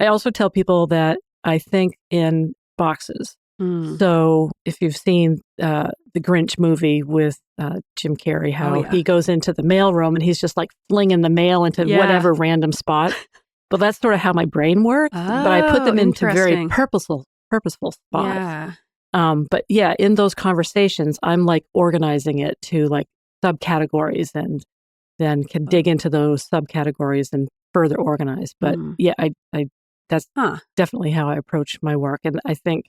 I also tell people that I think in boxes. So if you've seen the Grinch movie with Jim Carrey, how he goes into the mailroom and he's just like flinging the mail into whatever random spot. Well, that's sort of how my brain works, but I put them into very purposeful spots. Yeah. But yeah, in those conversations, I'm like organizing it to like subcategories and then can dig into those subcategories and further organize. But yeah, I that's definitely how I approach my work. And I think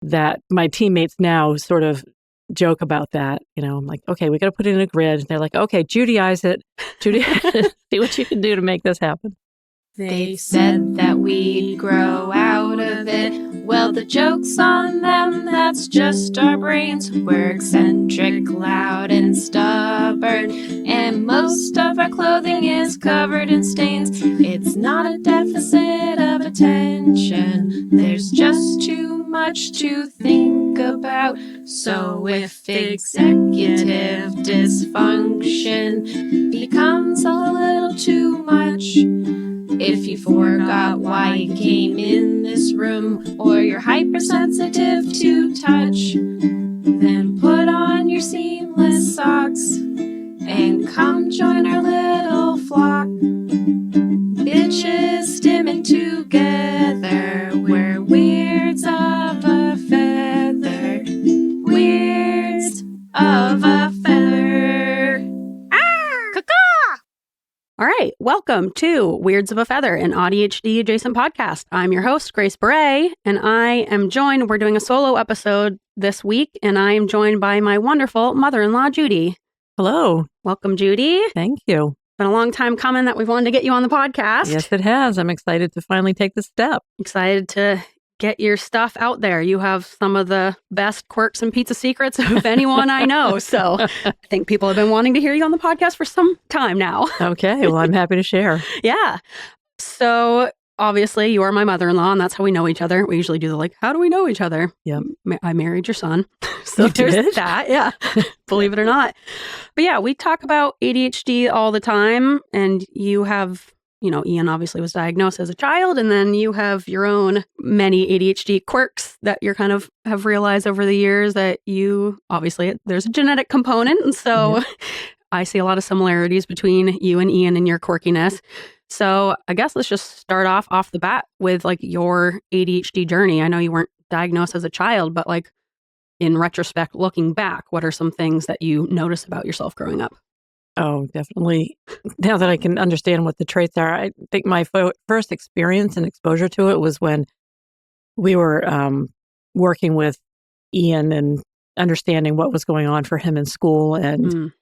that my teammates now sort of joke about that. You know, I'm like, okay, we got to put it in a grid. And they're like, okay, Judyize it. Judy, see what you can do to make this happen. They said that we'd grow out of it. Well, the joke's on them, that's just our brains. We're eccentric, loud, and stubborn. And most of our clothing is covered in stains. It's not a deficit of attention. There's just too much to think about. So if executive dysfunction becomes a little too much, if you forgot why you came in this room, or you're hypersensitive to touch, then put on your seamless socks and come join our little flock. Bitches stimming together, we're weirds of a feather. Weirds of a feather. All right. Welcome to Weirds of a Feather, an AuDHD-Adjacent podcast. I'm your host, Grace Beret, and I am joined, we're doing a solo episode this week, and I am joined by my wonderful mother-in-law, Judy. Hello. Welcome, Judy. Thank you. Been a long time coming that we've wanted to get you on the podcast. Yes, it has. I'm excited to finally take the step. Excited to get your stuff out there. You have some of the best quirks and pizza secrets of anyone I know. So I think people have been wanting to hear you on the podcast for some time now. Okay. Well, I'm happy to share. Yeah. So obviously you are my mother-in-law and that's how we know each other. We usually do the like, how do we know each other? Yeah. I married your son. So you there's did? that. Yeah. Believe it or not. But yeah, we talk about ADHD all the time, and you have, you know, Ian obviously was diagnosed as a child, and then you have your own many ADHD quirks that you're kind of have realized over the years that you, obviously there's a genetic component. And so I see a lot of similarities between you and Ian and your quirkiness. So I guess let's just start off the bat with like your ADHD journey. I know you weren't diagnosed as a child, but like in retrospect, looking back, what are some things that you notice about yourself growing up? Oh, definitely. Now that I can understand what the traits are, I think my first experience and exposure to it was when we were working with Ian and understanding what was going on for him in school and,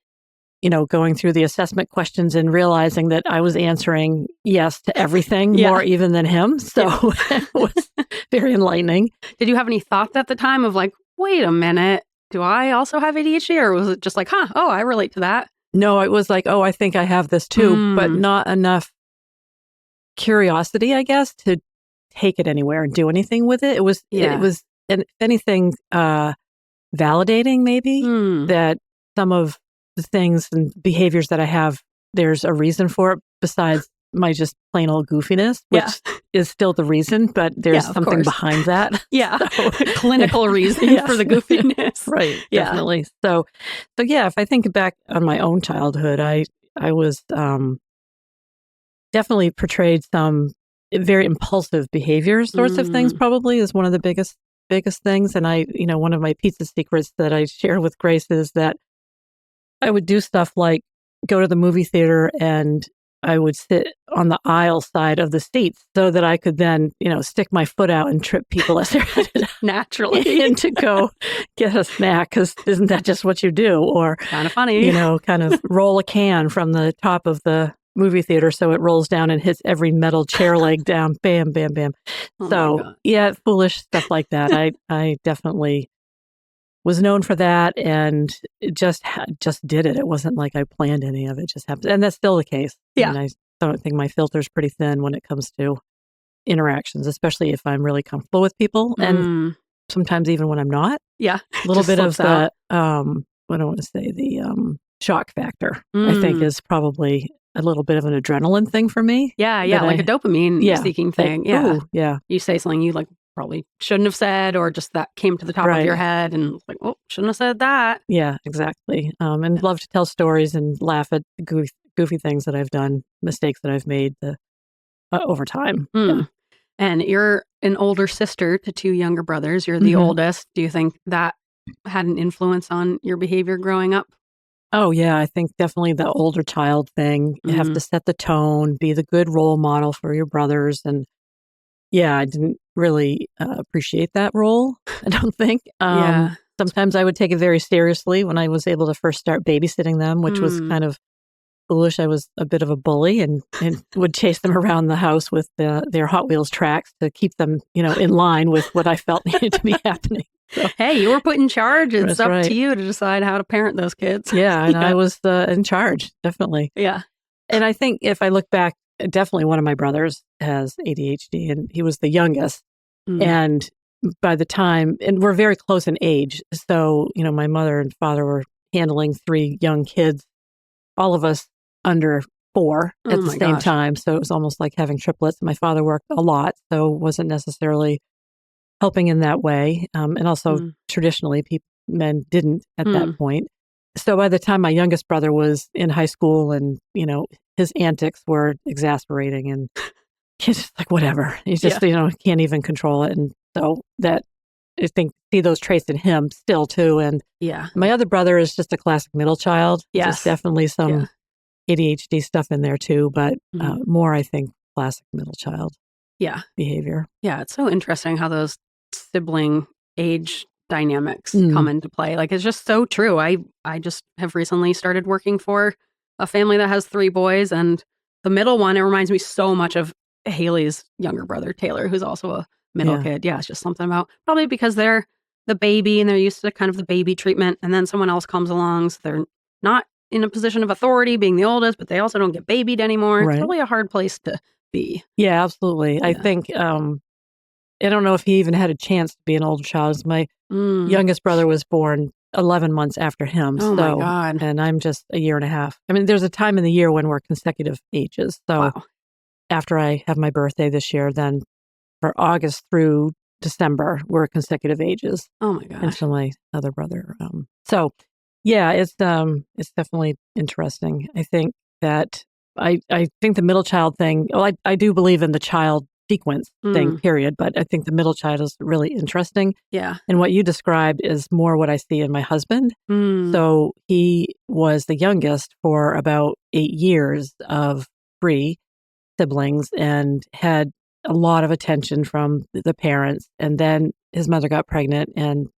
you know, going through the assessment questions and realizing that I was answering yes to everything, more even than him. So it was very enlightening. Did you have any thoughts at the time of like, wait a minute, do I also have ADHD? Or was it just like, oh, I relate to that? No, it was like, oh, I think I have this too, but not enough curiosity, I guess, to take it anywhere and do anything with it. It was, and if anything, validating maybe that some of the things and behaviors that I have, there's a reason for it besides my just plain old goofiness, which is still the reason, but there's something behind that. So, clinical reason for the goofiness. Right. Definitely. So yeah, if I think back on my own childhood, I was definitely portrayed some very impulsive behavior sorts of things, probably is one of the biggest things. And I, you know, one of my pizza secrets that I share with Grace is that I would do stuff like go to the movie theater and I would sit on the aisle side of the seats so that I could then, you know, stick my foot out and trip people as they're headed naturally and to go get a snack, because isn't that just what you do? Or kind of funny, you know, kind of roll a can from the top of the movie theater so it rolls down and hits every metal chair leg down, bam, bam, bam. So yeah, foolish stuff like that. I definitely was known for that and just did it. It wasn't like I planned any of it. It just happened. And that's still the case. Yeah. And I don't think my filter's pretty thin when it comes to interactions, especially if I'm really comfortable with people. And sometimes even when I'm not. Yeah. A little bit of the, what do I want to say, the shock factor, I think is probably a little bit of an adrenaline thing for me. Yeah, like a dopamine seeking thing. Like, ooh, yeah. You say something you like probably shouldn't have said, or just that came to the top of your head and like, oh, shouldn't have said that. Yeah, exactly. And love to tell stories and laugh at the goofy things that I've done, mistakes that I've made over time. Yeah. And you're an older sister to two younger brothers. You're the oldest. Do you think that had an influence on your behavior growing up? Oh, yeah. I think definitely the older child thing. You have to set the tone, be the good role model for your brothers. And yeah, I didn't really appreciate that role, I don't think. Sometimes I would take it very seriously when I was able to first start babysitting them, which was kind of foolish. I was a bit of a bully and would chase them around the house with their Hot Wheels tracks to keep them, in line with what I felt needed to be happening. So, hey, you were put in charge. It's up to you to decide how to parent those kids. Yeah, and I was in charge, definitely. Yeah. And I think if I look back, definitely one of my brothers has ADHD, and he was the youngest. And by the time, and we're very close in age. So, my mother and father were handling 3 young kids, all of us under 4 at the same time. So it was almost like having triplets. My father worked a lot, so wasn't necessarily helping in that way. And also traditionally, men didn't at that point. So by the time my youngest brother was in high school and, his antics were exasperating and he's just like, whatever. He's just, can't even control it. And so that I think see those traits in him still too. And my other brother is just a classic middle child. There's definitely some ADHD stuff in there too, but more, I think, classic middle child behavior. Yeah, it's so interesting how those sibling age dynamics come into play. Like, it's just so true. I just have recently started working for a family that has 3 boys, and the middle one, it reminds me so much of Haley's younger brother, Taylor, who's also a middle kid. Yeah, it's just something about, probably because they're the baby and they're used to kind of the baby treatment, and then someone else comes along, so they're not in a position of authority being the oldest, but they also don't get babied anymore. It's probably a hard place to be. Yeah, absolutely. I think, I don't know if he even had a chance to be an older child. My youngest brother was born 11 months after him. Oh, my God. And I'm just a year and a half. I mean, there's a time in the year when we're consecutive ages. So after I have my birthday this year, then for August through December, we're consecutive ages. Oh, my gosh. Until my other brother. So yeah, it's definitely interesting. I think that I think the middle child thing, well, I do believe in the child sequence thing, period. But I think the middle child is really interesting. Yeah. And what you described is more what I see in my husband. So he was the youngest for about 8 years of 3 siblings and had a lot of attention from the parents. And then his mother got pregnant and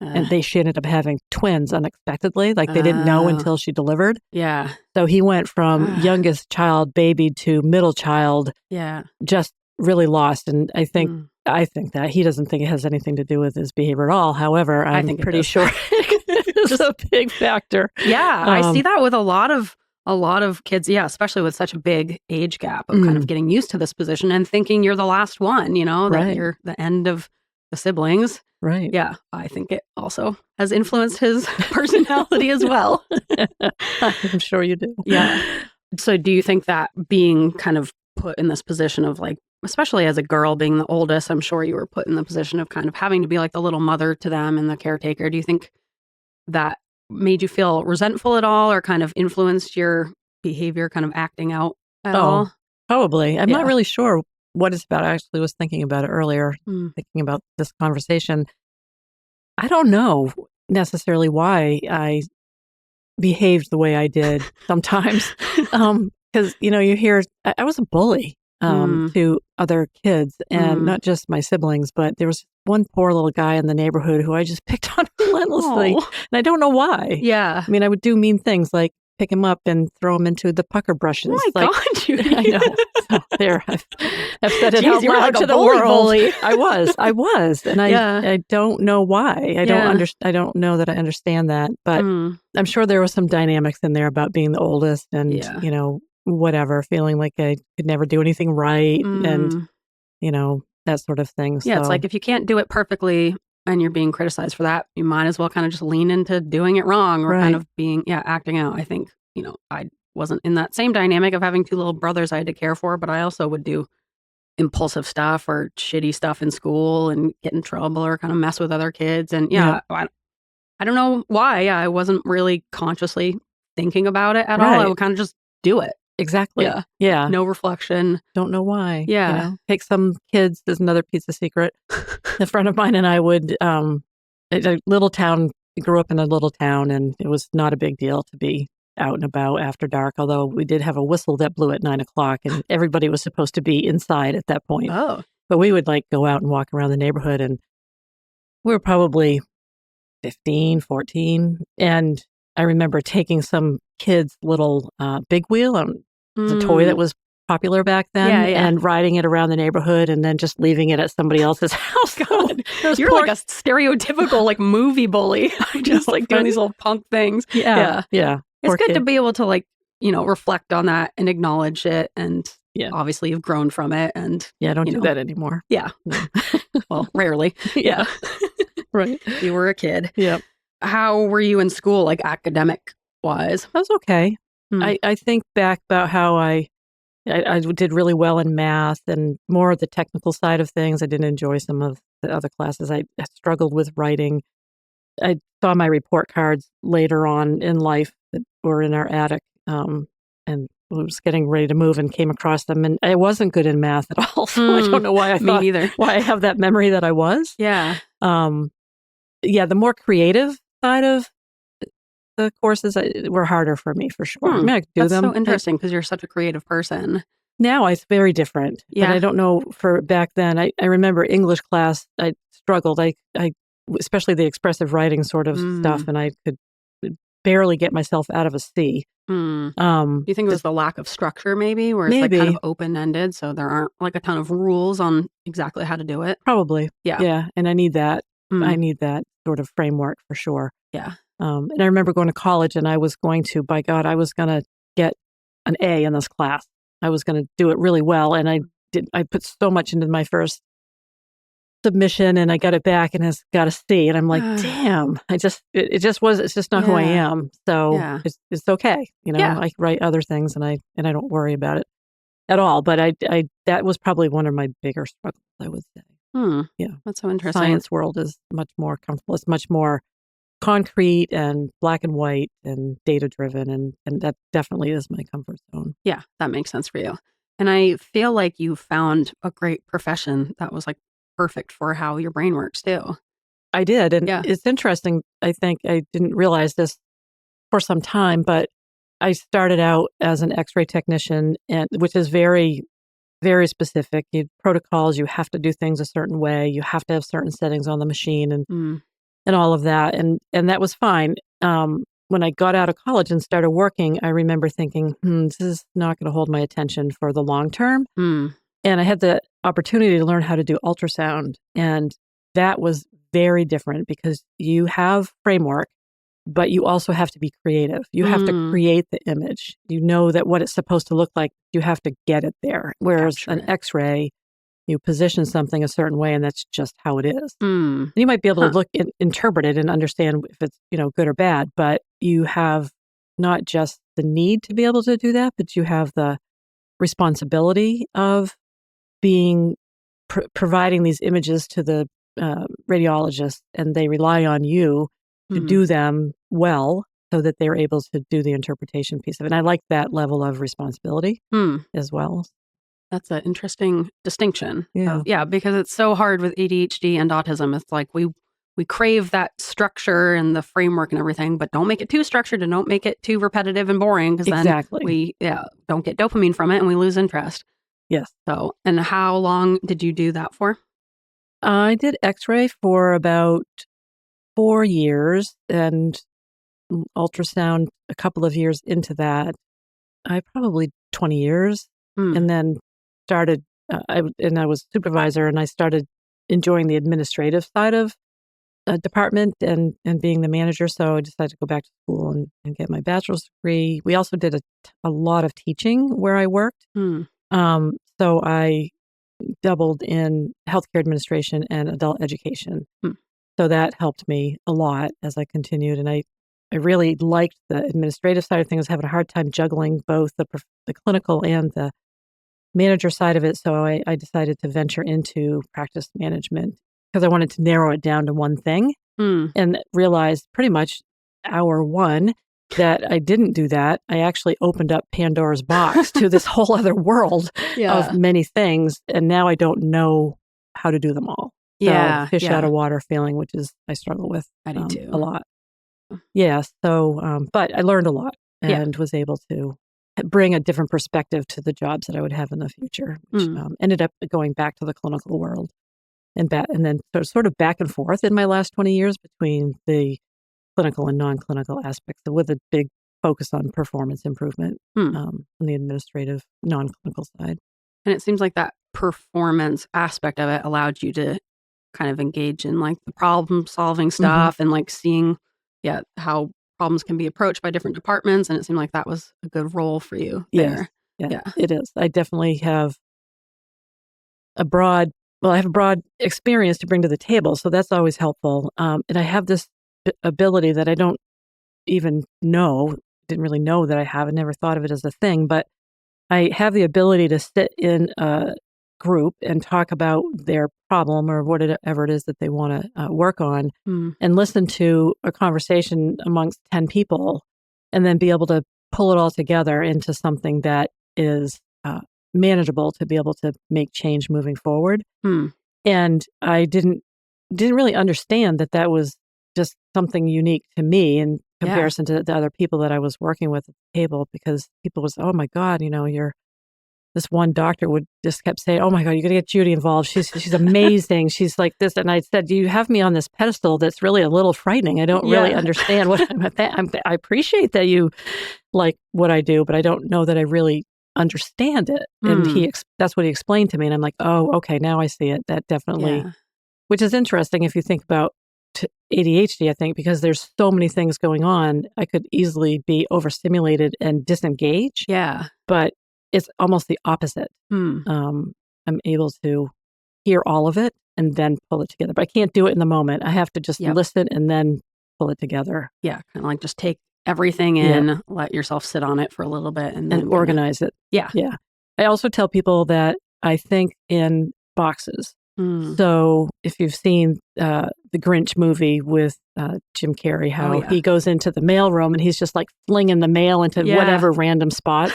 she ended up having twins unexpectedly. Like they didn't know until she delivered. Yeah. So he went from youngest child baby to middle child. Yeah. Just really lost. And I think that he doesn't think it has anything to do with his behavior at all. However, I'm pretty sure it's a big factor. Yeah. I see that with a lot of kids, especially with such a big age gap of kind of getting used to this position and thinking you're the last one, that you're the end of the siblings. Right. Yeah. I think it also has influenced his personality as well. I'm sure you do. Yeah. So do you think that being kind of put in this position of like, especially as a girl being the oldest, I'm sure you were put in the position of kind of having to be like the little mother to them and the caretaker. Do you think that made you feel resentful at all or kind of influenced your behavior, kind of acting out at all? Probably. I'm not really sure what it's about. I actually was thinking about it earlier, thinking about this conversation. I don't know necessarily why I behaved the way I did sometimes. Because, you hear, I was a bully to other kids and not just my siblings, but there was one poor little guy in the neighborhood who I just picked on relentlessly. And I don't know why. Yeah. I mean, I would do mean things like pick him up and throw him into the pucker brushes. Oh my God, Judy. I know. So there, I've said it out loud to the world. Bully. I was. And I don't know why. I don't know that I understand that. But I'm sure there was some dynamics in there about being the oldest and, whatever, feeling like I could never do anything right and, that sort of thing. Yeah, it's like if you can't do it perfectly and you're being criticized for that, you might as well kind of just lean into doing it wrong or kind of being, acting out. I think, I wasn't in that same dynamic of having two little brothers I had to care for, but I also would do impulsive stuff or shitty stuff in school and get in trouble or kind of mess with other kids. And I don't know why. Yeah, I wasn't really consciously thinking about it at all. I would kind of just do it. Exactly. Yeah. No reflection. Don't know why. Yeah. Take some kids. There's another piece of secret. A friend of mine and I would, a little town, grew up in a little town, and it was not a big deal to be out and about after dark, although we did have a whistle that blew at 9:00 and everybody was supposed to be inside at that point. Oh. But we would like go out and walk around the neighborhood, and we were probably 15, 14. And I remember taking some kid's little big wheel, a toy that was popular back then, and riding it around the neighborhood and then just leaving it at somebody else's house. God, you're like a stereotypical like movie bully. Just like doing these little punk things. Yeah. It's good to be able to like, reflect on that and acknowledge it. And obviously you've grown from it. And don't do that anymore. Yeah. Well, rarely. Yeah. Right. You were a kid. Yeah. How were you in school, like academic wise? I was okay. I think back about how I did really well in math and more of the technical side of things. I didn't enjoy some of the other classes. I struggled with writing. I saw my report cards later on in life that were in our attic, and was getting ready to move and came across them. And I wasn't good in math at all. So I don't know why why I have that memory that I was. Yeah. The more creative side of the courses were harder for me, for sure. I mean, I could do them. That's so interesting because you're such a creative person. Now it's very different. Yeah. But I don't know for back then. I remember English class, I struggled. I especially the expressive writing sort of stuff, and I could barely get myself out of a C. Do you think it was the lack of structure maybe, where it's like kind of open-ended, so there aren't like a ton of rules on exactly how to do it? Probably. Yeah. And I need that. I need that sort of framework for sure. Yeah. And I remember going to college and I was going to get an A in this class. I was going to do it really well. And I put so much into my first submission and I got it back and has got a C. And I'm like, damn, it's just not who I am. So it's okay. I write other things and I don't worry about it at all. But that was probably one of my bigger struggles, I would say. Yeah. That's so interesting. Science world is much more comfortable. It's much more concrete and black and white and data driven. And that definitely is my comfort zone. Yeah, that makes sense for you. And I feel like you found a great profession that was like perfect for how your brain works too. I did. And it's interesting. I think I didn't realize this for some time, but I started out as an X-ray technician, which is very, very specific. Protocols, you have to do things a certain way. You have to have certain settings on the machine and all of that. And that was fine. When I got out of college and started working, I remember thinking, this is not going to hold my attention for the long term. And I had the opportunity to learn how to do ultrasound. And that was very different because you have framework, but you also have to be creative. You have to create the image. You know that what it's supposed to look like, you have to get it there. Whereas an X-ray, you position something a certain way and that's just how it is. And you might be able to look and interpret it and understand if it's, good or bad, but you have not just the need to be able to do that, but you have the responsibility of providing these images to the radiologist, and they rely on you to do them well so that they're able to do the interpretation piece of it. And I like that level of responsibility as well. That's an interesting distinction. Yeah. Because it's so hard with ADHD and autism. It's like we crave that structure and the framework and everything, but don't make it too structured and don't make it too repetitive and boring because then we don't get dopamine from it and we lose interest. Yes. So, and how long did you do that for? I did X-ray for about 4 years and ultrasound a couple of years into that. I probably 20 years and then started, I was supervisor and I started enjoying the administrative side of a department and being the manager. So I decided to go back to school and get my bachelor's degree. We also did a lot of teaching where I worked. So I doubled in healthcare administration and adult education. So that helped me a lot as I continued. And I really liked the administrative side of things, having a hard time juggling both the clinical and the manager side of it. So I decided to venture into practice management because I wanted to narrow it down to one thing and realized pretty much hour one that I didn't do that. I actually opened up Pandora's box to this whole other world of many things. And now I don't know how to do them all. So fish out of water feeling, which is I struggle with I do too. a lot. Yeah. So, but I learned a lot and was able to bring a different perspective to the jobs that I would have in the future, which ended up going back to the clinical world and then sort of back and forth in my last 20 years between the clinical and non-clinical aspects with a big focus on performance improvement on the administrative non-clinical side. And it seems like that performance aspect of it allowed you to kind of engage in like the problem solving stuff and like seeing how problems can be approached by different departments. And it seemed like that was a good role for you there. Yeah, it is. I definitely have a broad experience to bring to the table. So that's always helpful. And I have this ability that I don't even didn't really know that I have. I never thought of it as a thing, but I have the ability to sit in a group and talk about their problem or whatever it is that they want to work on and listen to a conversation amongst 10 people and then be able to pull it all together into something that is manageable to be able to make change moving forward. And I didn't really understand that was just something unique to me in comparison to the other people that I was working with at the table, because people was, oh my God, this one doctor would just kept saying, oh my God, you got to get Judy involved. She's amazing. She's like this. And I said, you have me on this pedestal that's really a little frightening. I don't really understand what I appreciate that you like what I do, but I don't know that I really understand it. And that's what he explained to me. And I'm like, oh, okay, now I see it. That definitely, which is interesting if you think about ADHD, I think, because there's so many things going on, I could easily be overstimulated and disengage. Yeah. But it's almost the opposite. I'm able to hear all of it and then pull it together. But I can't do it in the moment. I have to just listen and then pull it together. Yeah, kind of like just take everything in, let yourself sit on it for a little bit and then organize it. Yeah. Yeah. I also tell people that I think in boxes. So if you've seen the Grinch movie with Jim Carrey, how he goes into the mailroom and he's just like flinging the mail into whatever random spot.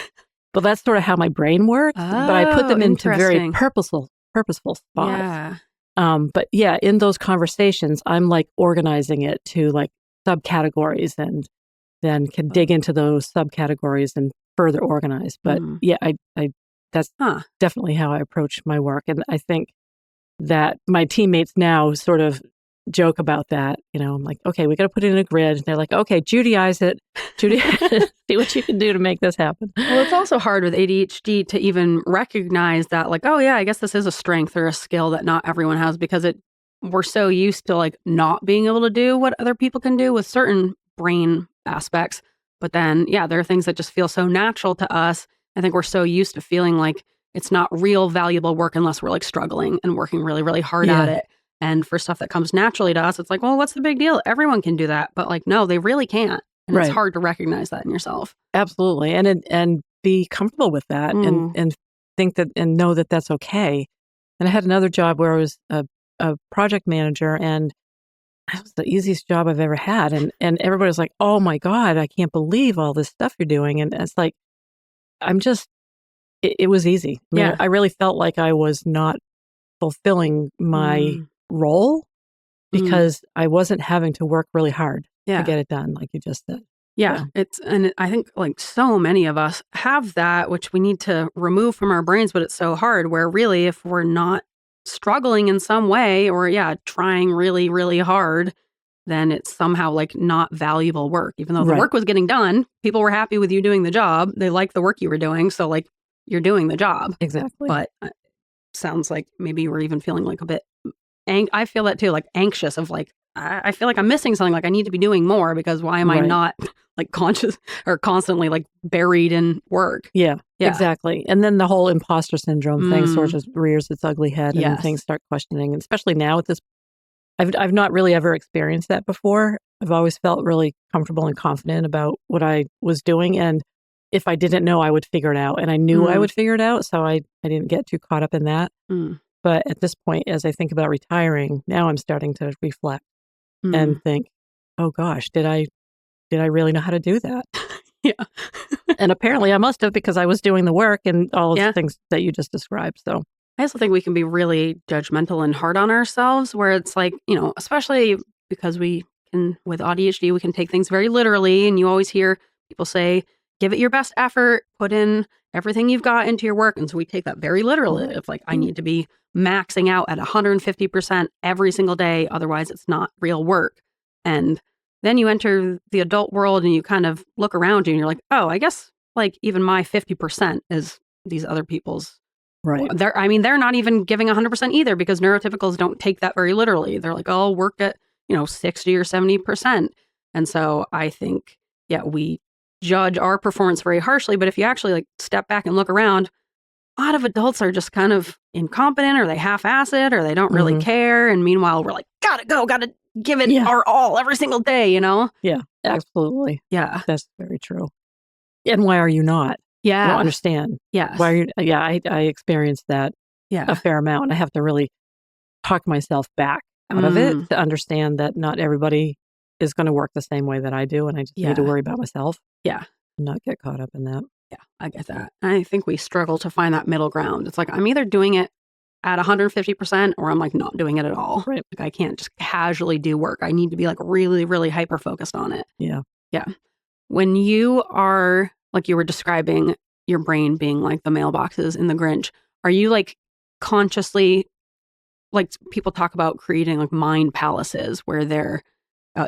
Well, that's sort of how my brain works, but I put them into very purposeful spots. Yeah. But in those conversations, I'm like organizing it to like subcategories and then can dig into those subcategories and further organize. But that's definitely how I approach my work. And I think that my teammates now sort of joke about that. I'm like, okay, we got to put it in a grid. And they're like, okay, Judyize it. Judy, see what you can do to make this happen. Well, it's also hard with ADHD to even recognize that, like, oh yeah, I guess this is a strength or a skill that not everyone has, because we're so used to like not being able to do what other people can do with certain brain aspects. But then, there are things that just feel so natural to us. I think we're so used to feeling like it's not real valuable work unless we're like struggling and working really, really hard at it. And for stuff that comes naturally to us, it's like, well, what's the big deal? Everyone can do that. But like, no, they really can't. And it's hard to recognize that in yourself. Absolutely. And be comfortable with that and think that and know that that's okay. And I had another job where I was a project manager, and that was the easiest job I've ever had. And everybody was like, oh my God, I can't believe all this stuff you're doing. And it's like, it was easy. I mean, I really felt like I was not fulfilling my role because I wasn't having to work really hard to get it done, like you just said. Yeah, and I think like so many of us have that, which we need to remove from our brains, but it's so hard, where really if we're not struggling in some way or trying really, really hard, then it's somehow like not valuable work. Even though the work was getting done, people were happy with you doing the job. They liked the work you were doing. So like you're doing the job. Exactly. But sounds like maybe you were even feeling like a bit, I feel that too, like anxious of like, I feel like I'm missing something, like I need to be doing more, because why am I not like conscious or constantly like buried in work? Yeah, exactly. And then the whole imposter syndrome thing sort of rears its ugly head and things start questioning. And especially now at this I've not really ever experienced that before. I've always felt really comfortable and confident about what I was doing. And if I didn't know, I would figure it out. And I knew I would figure it out. So I didn't get too caught up in that. But at this point, as I think about retiring, now I'm starting to reflect and think, oh gosh, did I really know how to do that? Yeah. And apparently I must have, because I was doing the work and all of the things that you just described. So I also think we can be really judgmental and hard on ourselves, where it's like, especially because we can, with AuDHD, we can take things very literally. And you always hear people say, give it your best effort, put in everything you've got into your work. And so we take that very literally. It's like, I need to be maxing out at 150% every single day. Otherwise, it's not real work. And then you enter the adult world and you kind of look around you and you're like, oh, I guess like even my 50% is these other people's. Right. They're not even giving 100% either, because neurotypicals don't take that very literally. They're like, oh, I'll work at, 60 or 70%. And so I think, we judge our performance very harshly. But if you actually like step back and look around, a lot of adults are just kind of incompetent, or they half-ass it, or they don't really care. And meanwhile, we're like, gotta give it our all every single day, Yeah, absolutely. Yeah. That's very true. And why are you not? Yeah. I don't understand. Yes. Why are you? Yeah, I experienced that a fair amount. I have to really talk myself back out of it to understand that not everybody is going to work the same way that I do. And I just need to worry about myself. Yeah. And not get caught up in that. Yeah, I get that. I think we struggle to find that middle ground. It's like, I'm either doing it at 150% or I'm like not doing it at all. Right. Like I can't just casually do work. I need to be like really, really hyper focused on it. Yeah. Yeah. When you are, like you were describing your brain being like the mailboxes in The Grinch, are you like consciously, like people talk about creating like mind palaces where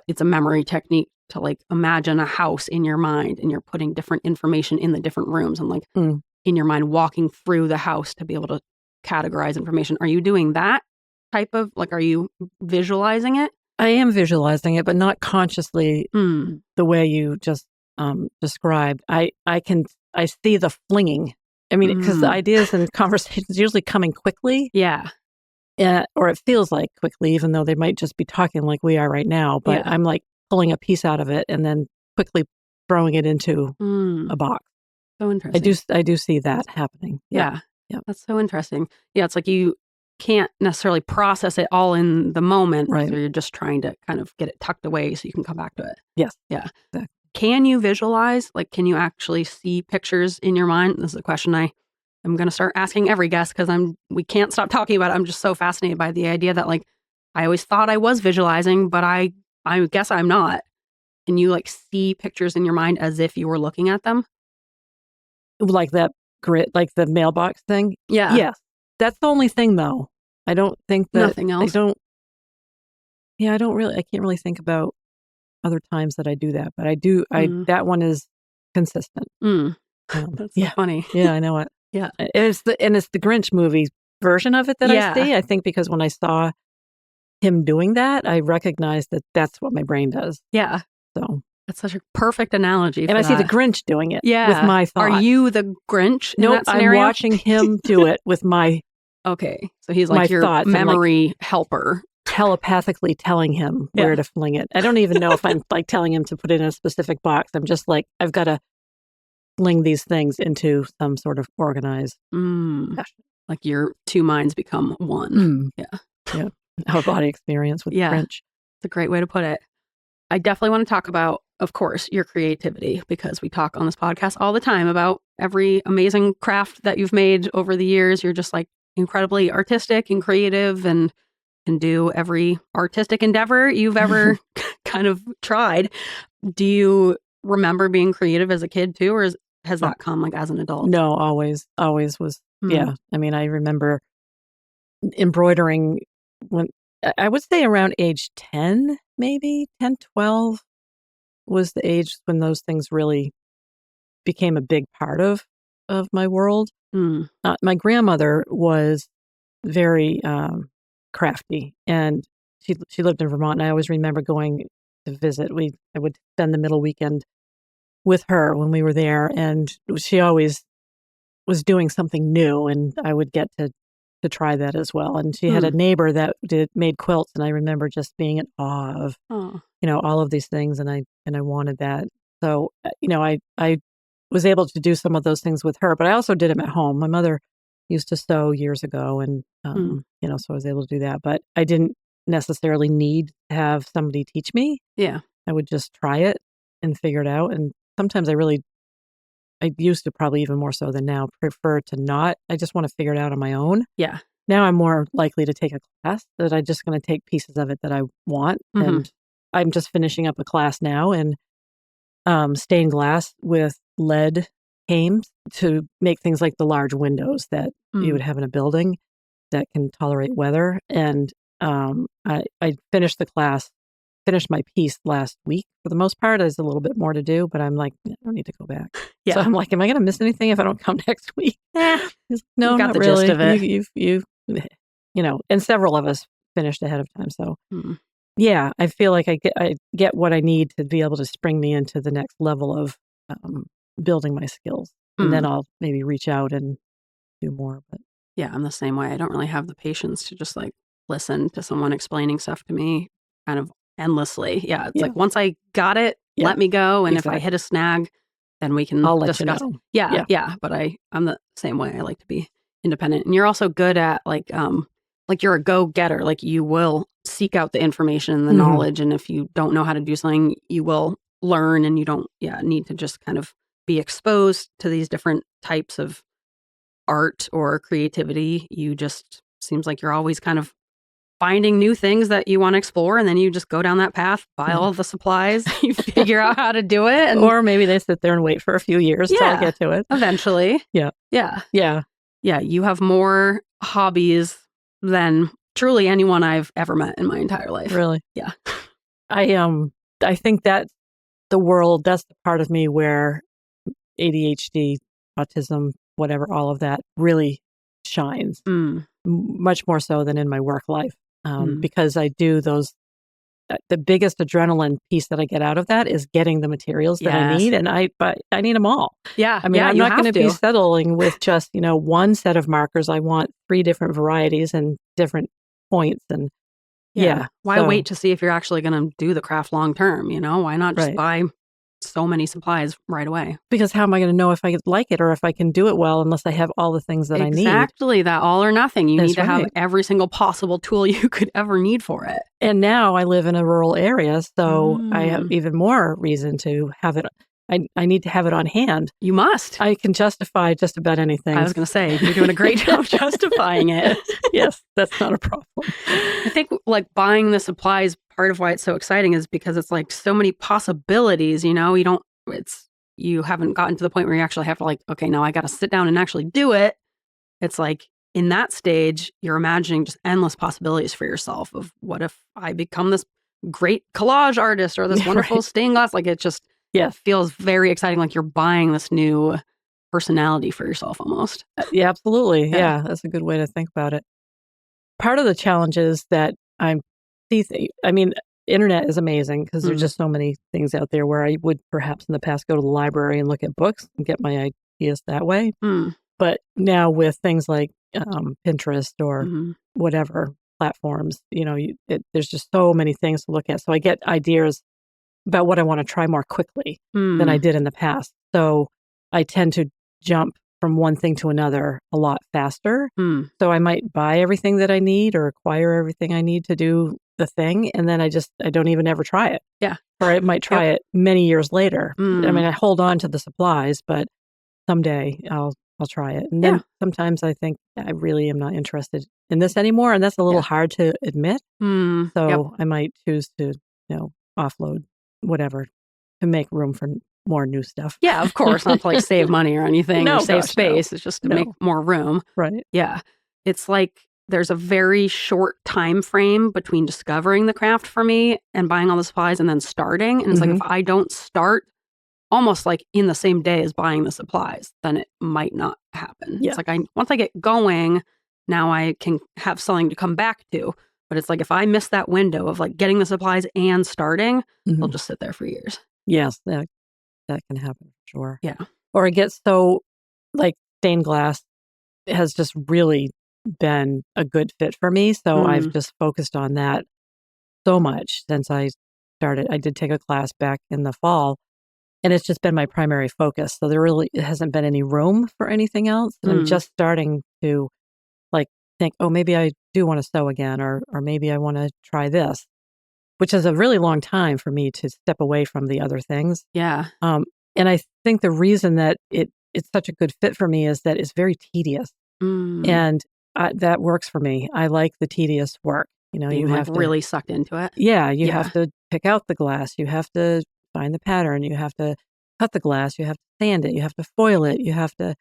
it's a memory technique to like imagine a house in your mind and you're putting different information in the different rooms and like in your mind walking through the house to be able to categorize information. Are you doing that type of, like, are you visualizing it? I am visualizing it, but not consciously the way you just described. I see the flinging. I mean, because the ideas and conversations usually coming quickly. Yeah. Or it feels like quickly, even though they might just be talking like we are right now. But I'm like pulling a piece out of it and then quickly throwing it into a box. So interesting. I do see that happening. Yeah. That's so interesting. Yeah, it's like you can't necessarily process it all in the moment. Right. So you're just trying to kind of get it tucked away so you can come back to it. Yes. Yeah. Exactly. Can you visualize? Like, can you actually see pictures in your mind? This is a question I'm going to start asking every guest, because we can't stop talking about it. I'm just so fascinated by the idea that like, I always thought I was visualizing, but I guess I'm not. And you like see pictures in your mind as if you were looking at them? Like that grid, like the mailbox thing? Yeah. Yes. That's the only thing though. I don't think that... Nothing else? I can't really think about other times that I do that, but I do, that one is consistent. That's so funny. Yeah, I know it. Yeah. It's the Grinch movie version of it that I see. I think because when I saw him doing that, I recognized that that's what my brain does. Yeah. So that's such a perfect analogy. And I see the Grinch doing it with my thoughts. Are you the Grinch in that scenario? I'm watching him do it with my Okay. So he's like your thoughts, memory helper. Telepathically telling him where to fling it. I don't even know if I'm like telling him to put it in a specific box. I'm just like, I've got to fling these things into some sort of organized fashion. Like your two minds become one. Yeah. Our body experience with Grinch. It's a great way to put it. I definitely want to talk about, of course, your creativity, because we talk on this podcast all the time about every amazing craft that you've made over the years. You're just like incredibly artistic and creative and can do every artistic endeavor you've ever kind of tried. Do you remember being creative as a kid too, or has that come like as an adult? No, always was. Yeah. I mean, I remember embroidering when I would say around age 10, maybe 10, 12 was the age when those things really became a big part of my world. My grandmother was very crafty, and she lived in Vermont, and I always remember going to visit. I would spend the middle weekend with her when we were there, and she always was doing something new, and I would get to to try that as well. And she had a neighbor that made quilts, and I remember just being in awe of, all of these things, and I wanted that. So, I was able to do some of those things with her, but I also did them at home. My mother used to sew years ago, and so I was able to do that. But I didn't necessarily need to have somebody teach me. Yeah, I would just try it and figure it out. And sometimes I used to, probably even more so than now, prefer to not. I just want to figure it out on my own. Yeah. Now I'm more likely to take a class that I'm just going to take pieces of it that I want. And I'm just finishing up a class now in stained glass with lead cames to make things like the large windows that you would have in a building that can tolerate weather. And I finished my piece last week. For the most part, there's a little bit more to do, but I'm like, I don't need to go back. Yeah. So I'm like, am I going to miss anything if I don't come next week? No, you got not the really. Gist of it. You and several of us finished ahead of time. So yeah, I feel like I get what I need to be able to spring me into the next level of building my skills. And then I'll maybe reach out and do more. But yeah, I'm the same way. I don't really have the patience to just like listen to someone explaining stuff to me kind of endlessly. Yeah, it's like once I got it, let me go. And if I hit a snag, then we can discuss. You know. Yeah. But I'm the same way. I like to be independent. And you're also good at like you're a go-getter. Like you will seek out the information and the knowledge. And if you don't know how to do something, you will learn, and you don't need to just kind of be exposed to these different types of art or creativity. You just seems like you're always kind of finding new things that you want to explore, and then you just go down that path, buy all the supplies, you figure out how to do it. Or maybe they sit there and wait for a few years till I get to it. Eventually. Yeah. You have more hobbies than truly anyone I've ever met in my entire life. Really? Yeah. I think that's the part of me where ADHD, autism, whatever, all of that really shines. Much more so than in my work life. Because I do those, the biggest adrenaline piece that I get out of that is getting the materials that I need. And I need them all. Yeah. I mean, I'm not going to be settling with just, one set of markers. I want 3 different varieties and different points. And why wait to see if you're actually going to do the craft long term? Why not just buy so many supplies right away? Because how am I going to know if I like it or if I can do it well unless I have all the things that I need? Exactly, that all or nothing. You need to have every single possible tool you could ever need for it. And now I live in a rural area, so I have even more reason to have it. I need to have it on hand. You must. I can justify just about anything. I was going to say, you're doing a great job justifying it. Yes, that's not a problem. I think like buying the supplies, part of why it's so exciting is because it's like so many possibilities, you haven't gotten to the point where you actually have to like, okay, now I got to sit down and actually do it. It's like in that stage, you're imagining just endless possibilities for yourself of what if I become this great collage artist or this wonderful stained glass, like it just feels very exciting. Like you're buying this new personality for yourself almost. Yeah, absolutely. Yeah, that's a good way to think about it. Part of the challenge is that internet is amazing because there's just so many things out there where I would perhaps in the past go to the library and look at books and get my ideas that way. But now with things like Pinterest or whatever platforms, there's just so many things to look at. So I get ideas about what I want to try more quickly than I did in the past. So I tend to jump from one thing to another a lot faster. So I might buy everything that I need or acquire everything I need to do the thing. And then I don't even ever try it. Yeah. Or I might try it many years later. I mean, I hold on to the supplies, but someday I'll try it. And then sometimes I think I really am not interested in this anymore. And that's a little hard to admit. So I might choose to, offload whatever to make room for more new stuff. Yeah, of course. Not to like save money or anything or save space. It's just to make more room. Right. Yeah. It's like there's a very short time frame between discovering the craft for me and buying all the supplies and then starting. And it's like if I don't start almost like in the same day as buying the supplies, then it might not happen. Yeah. It's like once I get going, now I can have something to come back to. But it's like if I miss that window of like getting the supplies and starting, they'll just sit there for years. Yes, that can happen for sure. Yeah. Or it gets so like stained glass has just really been a good fit for me. So I've just focused on that so much since I started. I did take a class back in the fall, and it's just been my primary focus. So there really hasn't been any room for anything else. And I'm just starting to like think, oh, maybe I do want to sew again, or maybe I want to try this, which is a really long time for me to step away from the other things. Yeah. And I think the reason that it's such a good fit for me is that it's very tedious. And that works for me. I like the tedious work. You know, you have really sucked into it. Yeah, you have to pick out the glass. You have to find the pattern. You have to cut the glass. You have to sand it. You have to foil it. You have to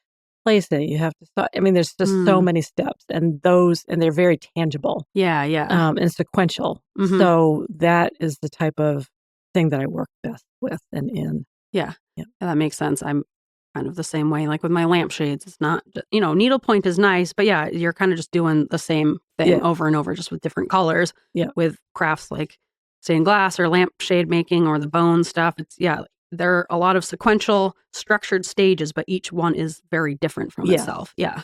place it. You have to. I mean, there's just so many steps, and they're very tangible. Yeah. And sequential. So that is the type of thing that I work best with and in. Yeah, that makes sense. I'm kind of the same way. Like with my lampshades, it's not, needlepoint is nice, but yeah, you're kind of just doing the same thing over and over, just with different colors. Yeah. With crafts like stained glass or lampshade making or the bone stuff, there are a lot of sequential, structured stages, but each one is very different from itself. Yeah.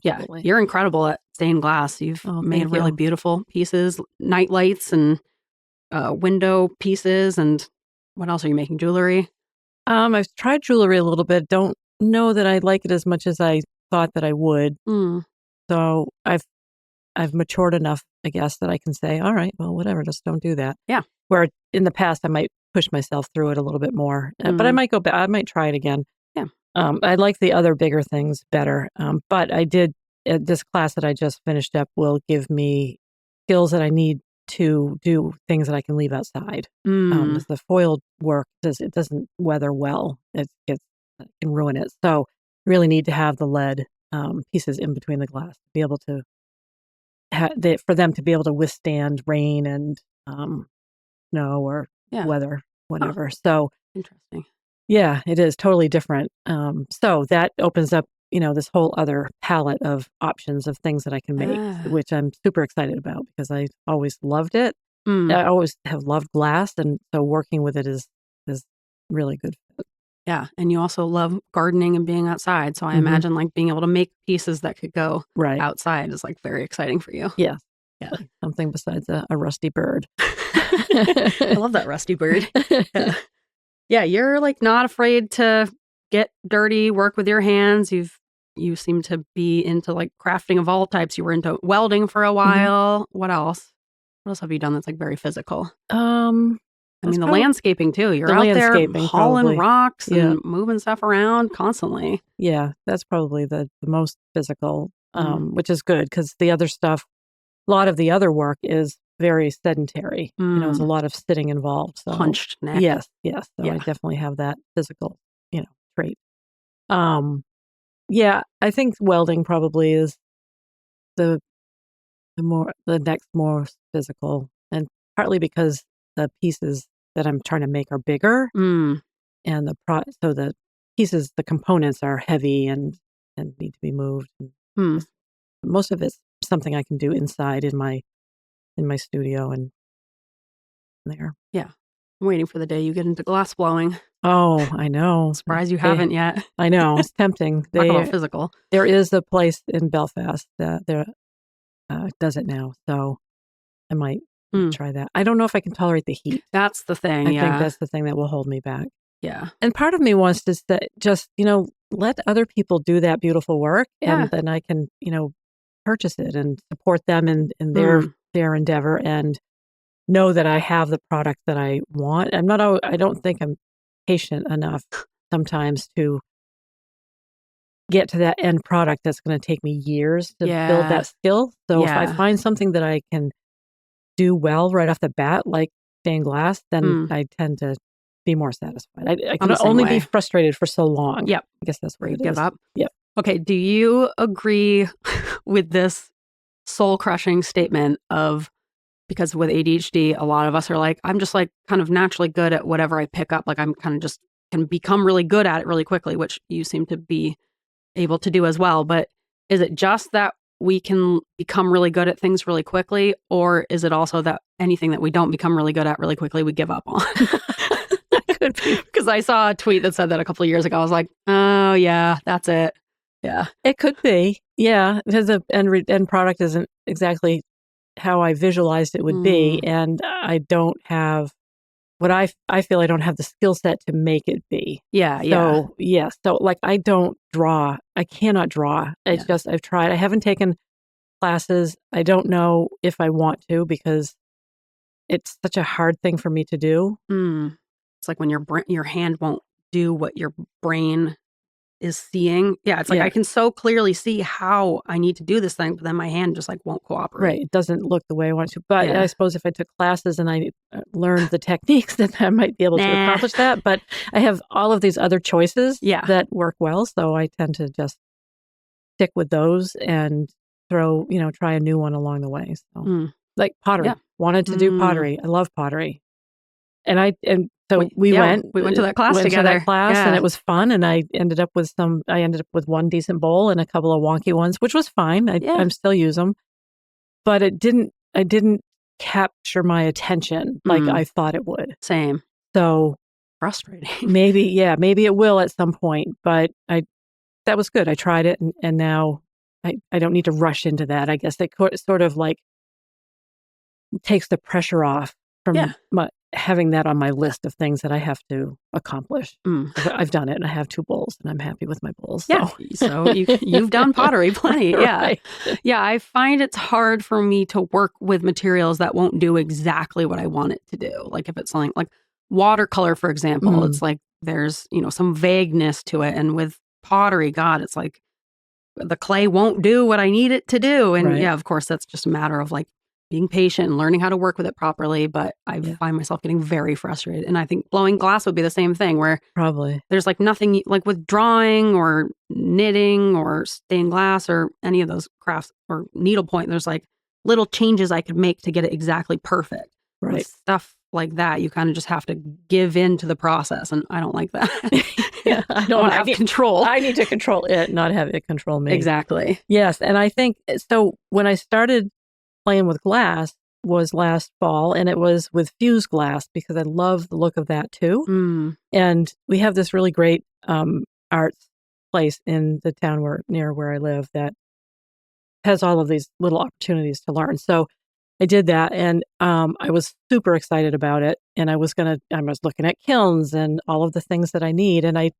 Absolutely. You're incredible at stained glass. You've made really beautiful pieces, night lights and window pieces. And what else are you making? Jewelry? I've tried jewelry a little bit. Don't know that I like it as much as I thought that I would. So I've matured enough, I guess, that I can say, all right, well, whatever, just don't do that. Yeah. Where in the past I might push myself through it a little bit more, but I might go back. I might try it again. Yeah. I like the other bigger things better. But I did this class that I just finished up will give me skills that I need to do things that I can leave outside. The foiled work it doesn't weather well. It can ruin it. So you really need to have the lead pieces in between the glass to be able to for them to be able to withstand rain and snow or weather, whatever. So interesting. Yeah, it is totally different. So that opens up, this whole other palette of options of things that I can make, which I'm super excited about because I always loved it. I always have loved glass, and so working with it is really good. Yeah, and you also love gardening and being outside. So I imagine like being able to make pieces that could go outside is like very exciting for you. Yeah. Something besides a rusty bird. I love that rusty bird. Yeah, you're like not afraid to get dirty, work with your hands. You seem to be into like crafting of all types. You were into welding for a while. What else? What else have you done that's like very physical? I mean, the landscaping too. You're out there hauling rocks and moving stuff around constantly. Yeah, that's probably the most physical, which is good because the other stuff, a lot of the other work is very sedentary. There's a lot of sitting involved. So. Hunched neck. Yes. So I definitely have that physical, trait. I think welding probably is the next more physical, and partly because the pieces that I'm trying to make are bigger, and so the pieces, the components are heavy and need to be moved. Most of it's something I can do inside in my studio and there. Yeah. I'm waiting for the day you get into glass blowing. Oh, I know. Surprised you haven't yet. I know. It's tempting. Talk about physical. There is a place in Belfast that does it now. So I might try that. I don't know if I can tolerate the heat. That's the thing. I think that's the thing that will hold me back. Yeah. And part of me wants to just, let other people do that beautiful work. And then I can, purchase it and support them in their endeavor and know that I have the product that I want. I don't think I'm patient enough sometimes to get to that end product that's going to take me years to build that skill. So if I find something that I can do well right off the bat, like stained glass, then I tend to be more satisfied. I can only be frustrated for so long. Yep. I guess that's where you give up. Yep. Okay. Do you agree with this soul-crushing statement of, because with ADHD, a lot of us are like, I'm just like kind of naturally good at whatever I pick up. Like I'm kind of just can become really good at it really quickly, which you seem to be able to do as well. But is it just that we can become really good at things really quickly? Or is it also that anything that we don't become really good at really quickly, we give up on? Could be. Because I saw a tweet that said that a couple of years ago. I was like, oh yeah, that's it. Yeah. It could be. Yeah. Because the end product isn't exactly how I visualized it would be. And I don't have what I feel I don't have the skill set to make it be. Yeah. So, yeah. So, like, I don't draw. I cannot draw. It's just, I've tried. I haven't taken classes. I don't know if I want to because it's such a hard thing for me to do. It's like when your hand won't do what your brain is seeing. Yeah, it's like I can so clearly see how I need to do this thing, but then my hand just like won't cooperate. Right. It doesn't look the way I want to. But I suppose if I took classes and I learned the techniques, then I might be able to accomplish that. But I have all of these other choices that work well. So I tend to just stick with those and try a new one along the way. So like pottery. Yeah. Wanted to do pottery. I love pottery. So we went to that class together. And it was fun. And I ended up with one decent bowl and a couple of wonky ones, which was fine. I still use them, but I didn't capture my attention like I thought it would. Same. So frustrating. maybe it will at some point, but that was good. I tried it and now I don't need to rush into that. I guess it sort of like takes the pressure off from having that on my list of things that I have to accomplish. I've done it and I have 2 bowls and I'm happy with my bowls. So. Yeah. So you've done pottery plenty. Yeah. Right. Yeah. I find it's hard for me to work with materials that won't do exactly what I want it to do. Like if it's something like watercolor, for example, it's like there's, some vagueness to it. And with pottery, God, it's like the clay won't do what I need it to do. And of course, that's just a matter of like being patient and learning how to work with it properly. But I find myself getting very frustrated. And I think blowing glass would be the same thing where probably there's like nothing like with drawing or knitting or stained glass or any of those crafts or needlepoint. There's like little changes I could make to get it exactly perfect. Right. With stuff like that, you kind of just have to give in to the process. And I don't like that. I don't want to have control. I need to control it, not have it control me. Exactly. Yes. And I think so when I started playing with glass was last fall, and it was with fused glass because I love the look of that too. And we have this really great arts place in the town near where I live that has all of these little opportunities to learn. So I did that, and I was super excited about it. And I was looking at kilns and all of the things that I need. And I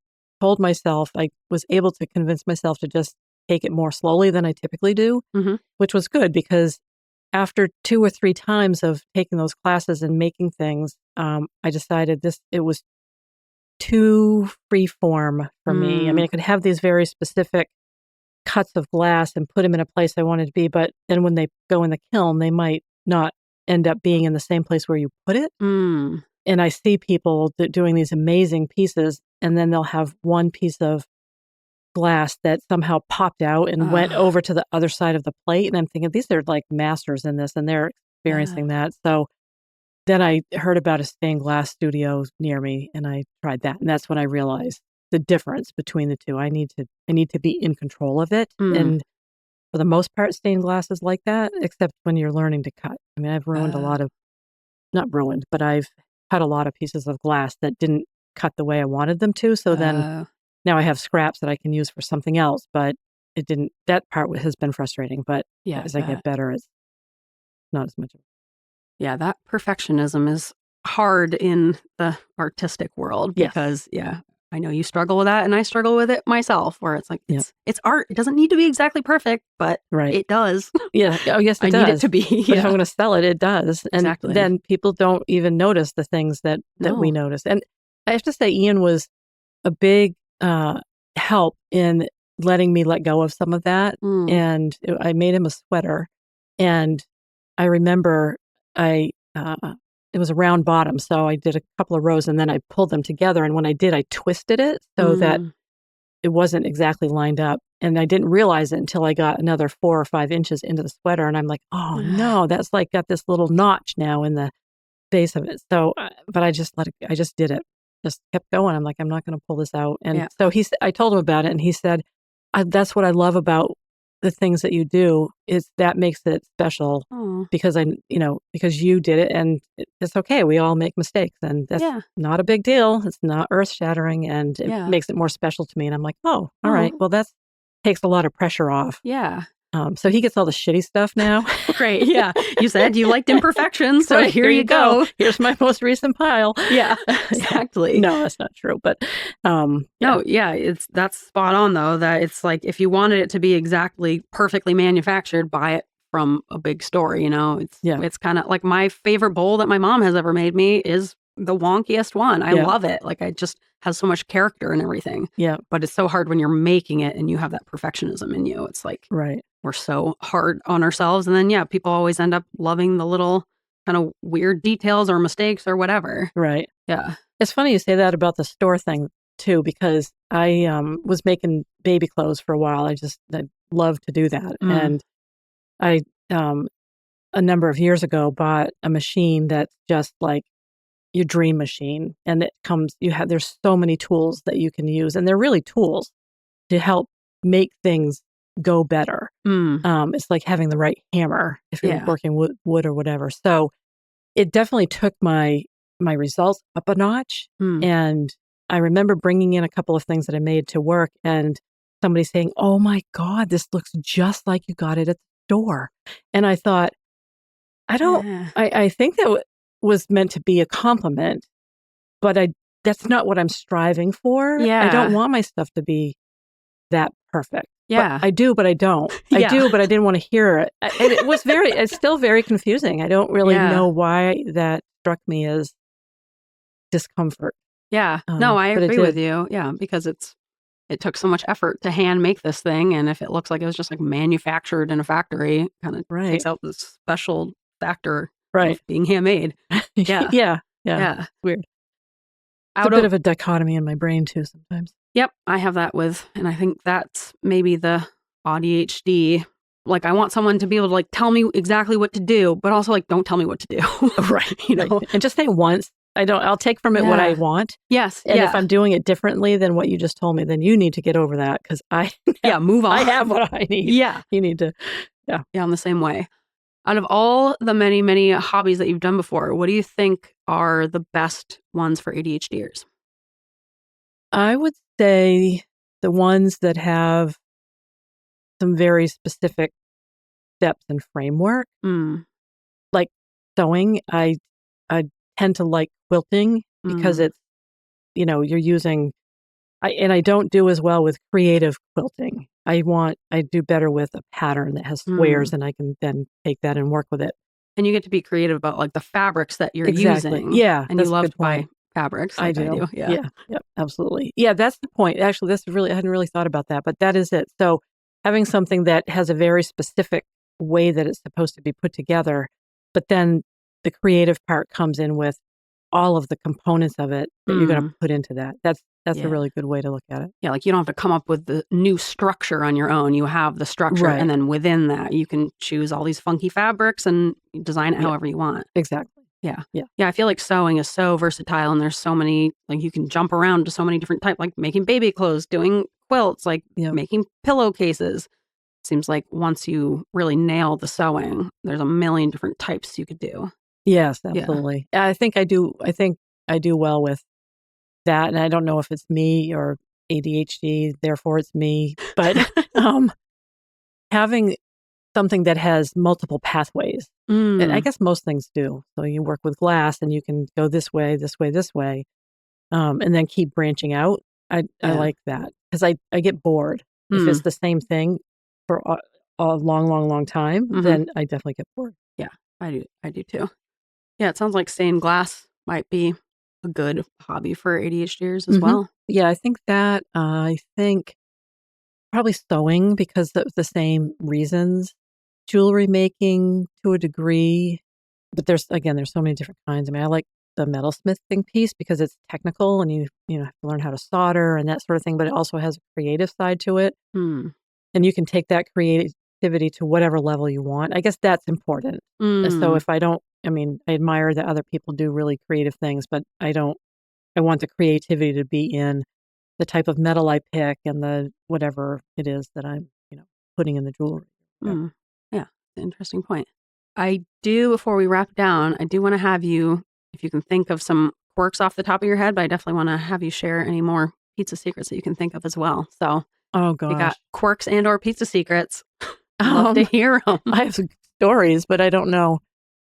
told myself I was able to convince myself to just take it more slowly than I typically do, which was good because after 2 or 3 times of taking those classes and making things, I decided it was too free form for me. I mean, I could have these very specific cuts of glass and put them in a place I wanted to be, but then when they go in the kiln, they might not end up being in the same place where you put it. And I see people doing these amazing pieces, and then they'll have one piece of glass that somehow popped out and went over to the other side of the plate. And I'm thinking, these are like masters in this and they're experiencing that. So then I heard about a stained glass studio near me and I tried that. And that's when I realized the difference between the two. I need to be in control of it. And for the most part, stained glass is like that, except when you're learning to cut. I mean, I've ruined not ruined, but I've cut a lot of pieces of glass that didn't cut the way I wanted them to. So then now I have scraps that I can use for something else, but it didn't. That part has been frustrating, but as I get better, it's not as much. Yeah, that perfectionism is hard in the artistic world because, I know you struggle with that and I struggle with it myself where it's like, it's art. It doesn't need to be exactly perfect, but it does. Yeah. Oh, yes, it does. I need it to be. But if I'm going to sell it, it does. And then people don't even notice the things that we notice. And I have to say, Ian was a big help in letting me let go of some of that. And I made him a sweater. And I remember it was a round bottom. So I did a couple of rows and then I pulled them together. And when I did, I twisted it so that it wasn't exactly lined up. And I didn't realize it until I got another 4 or 5 inches into the sweater. And I'm like, oh no, that's like got this little notch now in the base of it. So, but I just did it. Just kept going. I'm like, I'm not going to pull this out. And so I told him about it and he said, that's what I love about the things that you do is that makes it special because because you did it and it's okay. We all make mistakes and that's not a big deal. It's not earth shattering and it makes it more special to me. And I'm like, oh, all right. Well, that's takes a lot of pressure off. Yeah. So he gets all the shitty stuff now. Great. Yeah. You said you liked imperfections, so Right, here you go. Here's my most recent pile. Yeah, exactly. No, that's not true. But no, that's spot on though, that it's like if you wanted it to be exactly perfectly manufactured, buy it from a big store, It's kind of like my favorite bowl that my mom has ever made me is the wonkiest one. I love it. Like it just has so much character and everything. Yeah. But it's so hard when you're making it and you have that perfectionism in you. It's like, right. We're so hard on ourselves. And then, people always end up loving the little kind of weird details or mistakes or whatever. Right. Yeah. It's funny you say that about the store thing too, because I was making baby clothes for a while. I love to do that. And I, a number of years ago, bought a machine that's just like your dream machine. And there's so many tools that you can use. And they're really tools to help make things go better. It's like having the right hammer if you're working with wood or whatever. So it definitely took my results up a notch. And I remember bringing in a couple of things that I made to work and somebody saying, "Oh my God, this looks just like you got it at the store." And I thought, I think that was meant to be a compliment, but that's not what I'm striving for. Yeah. I don't want my stuff to be that perfect. Yeah. But I do, but I don't. I do, but I didn't want to hear it. It's still very confusing. I don't really know why that struck me as discomfort. Yeah. No, I agree with you. Yeah. Because it took so much effort to hand make this thing. And if it looks like it was just like manufactured in a factory, kind of takes out the special factor of being handmade. Yeah. Yeah. Weird. It's a bit of a dichotomy in my brain too sometimes. Yep, I have that and I think that's maybe the AuDHD. Like I want someone to be able to like tell me exactly what to do, but also like don't tell me what to do. Right. And just say once. I'll take from it what I want. Yes. And if I'm doing it differently than what you just told me, then you need to get over that because move on. I have what I need. Yeah. You need to. Yeah. Yeah, I'm the same way. Out of all the many, many hobbies that you've done before, what do you think are the best ones for ADHDers? I would say the ones that have some very specific steps and framework. Like sewing, I tend to like quilting because it's, you're using, I don't do as well with creative quilting. I do better with a pattern that has squares and I can then take that and work with it. And you get to be creative about like the fabrics that you're using. Yeah. And you love to buy fabrics. Like I do. Yeah, absolutely. Yeah, that's the point. Actually, I hadn't really thought about that, but that is it. So having something that has a very specific way that it's supposed to be put together, but then the creative part comes in with all of the components of it that you're going to put into that. That's a really good way to look at it. Yeah, like you don't have to come up with the new structure on your own. You have the structure, and then within that, you can choose all these funky fabrics and design it however you want. Exactly. Yeah. I feel like sewing is so versatile, and there's so many, like you can jump around to so many different types, like making baby clothes, doing quilts, like making pillowcases. Seems like once you really nail the sewing, there's a million different types you could do. Yes, absolutely. Yeah. I think I do well with that. And I don't know if it's me or ADHD, therefore it's me, but having something that has multiple pathways. And I guess most things do. So you work with glass and you can go this way, this way, this way, and then keep branching out. I like that because I get bored. If it's the same thing for a long, long, long time, then I definitely get bored. Yeah, I do too. Yeah, it sounds like stained glass might be a good hobby for ADHDers as well. Yeah, I think that. I think probably sewing because of the same reasons. Jewelry making to a degree, but there's so many different kinds. I mean, I like the metalsmithing piece because it's technical and you have to learn how to solder and that sort of thing, but it also has a creative side to it. And you can take that creativity to whatever level you want. I guess that's important. So if I admire that other people do really creative things, but I want the creativity to be in the type of metal I pick and the whatever it is that I'm, putting in the jewelry. Yeah, interesting point. Before we wrap down, I do want to have you, if you can think of some quirks off the top of your head, but I definitely want to have you share any more pizza secrets that you can think of as well. So Oh, You got gosh. quirks and or pizza secrets. Love to hear them. I have some stories, but I don't know.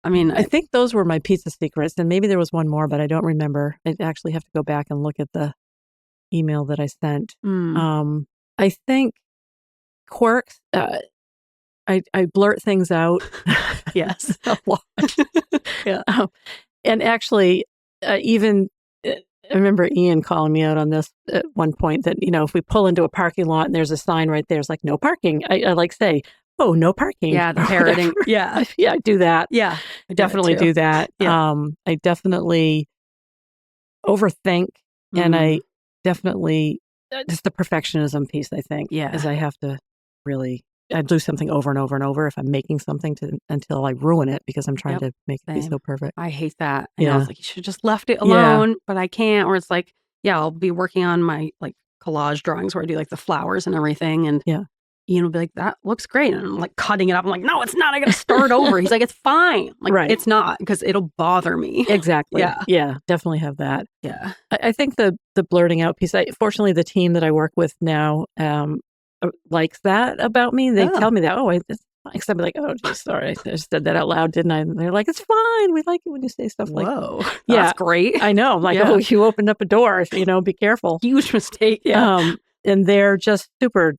I mean, I think those were my pizza secrets, and maybe there was one more, but I don't remember. I actually have to go back and look at the email that I sent. I think quirks, I blurt things out. yes. A lot. Yeah. And actually, even I remember Ian calling me out on this at one point that, if we pull into a parking lot and there's a sign right there, it's like, no parking. I like say, oh, no parking. Yeah, the parroting. Yeah. Yeah, I do that. Yeah. I definitely do that. Yeah. I definitely overthink, and I definitely, just the perfectionism piece, I think, is I have to really, I do something over and over and over if I'm making something until I ruin it because I'm trying to make it be so perfect. I hate that. Yeah. I was like, you should have just left it alone, but I can't. Or it's like, I'll be working on my like collage drawings where I do like the flowers and everything. And Ian will be like, that looks great. And I'm like cutting it up. I'm like, no, it's not. I got to start over. He's like, it's fine. Like, it's not because it'll bother me. Exactly. Yeah. Definitely have that. Yeah. I think the blurting out piece, fortunately, the team that I work with now likes that about me. They tell me that, it's fine. Because I'm like, oh, geez, sorry. I just said that out loud, didn't I? And they're like, it's fine. We like it when you say stuff like, whoa, that's great. I know. I'm like, oh, you opened up a door. Be careful. Huge mistake. Yeah. And they're just super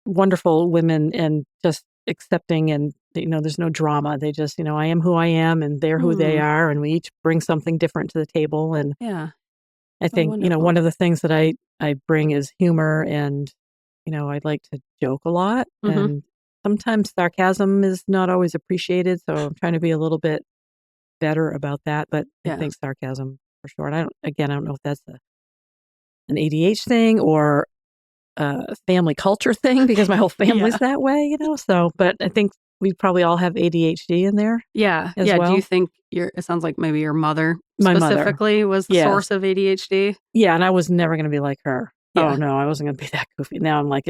wonderful women and just accepting, and there's no drama. They just, I am who I am and they're who they are, and we each bring something different to the table. And I think one of the things that I bring is humor, and I like to joke a lot, and sometimes sarcasm is not always appreciated, so I'm trying to be a little bit better about that. But I think sarcasm for sure. And I don't know if that's an ADHD thing or family culture thing, because my whole family's that way, So, but I think we probably all have ADHD in there. As well. Do you think it sounds like maybe your mother my specifically was the source of ADHD? Yeah, and I was never going to be like her. Yeah. Oh no, I wasn't going to be that goofy. Now I'm like,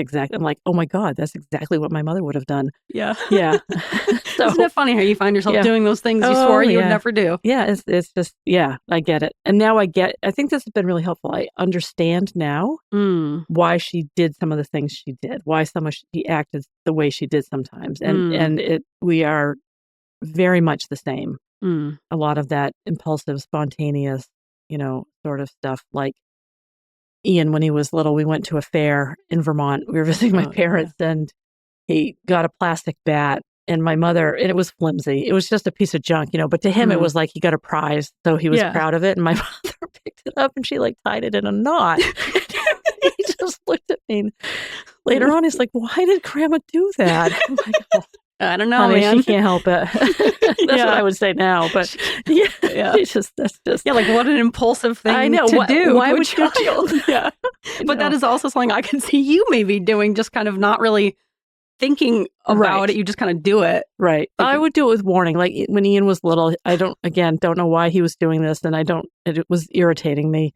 oh my God, that's exactly what my mother would have done. Yeah. So, isn't it funny how you find yourself doing those things you swore you would never do? Yeah, it's just, I get it. And now I think this has been really helpful. I understand now why she did some of the things she did, why she acted the way she did sometimes. And we are very much the same. A lot of that impulsive, spontaneous, sort of stuff. Like Ian, when he was little, we went to a fair in Vermont. We were visiting my parents, and he got a plastic bat. And my mother, and it was flimsy. It was just a piece of junk, but to him, it was like he got a prize. So he was proud of it. And my mother picked it up and she tied it in a knot. He just looked at me. Later on, he's like, why did Grandma do that? I'm like, I don't know, honey, man. She can't help it. That's what I would say now. But that's just. Like what an impulsive thing to do. Why to would you do that? But that is also something I can see you maybe doing, just kind of not really thinking about it. You just kind of do it. Right. I would do it with warning. Like when Ian was little, I don't know why he was doing this, and it was irritating me.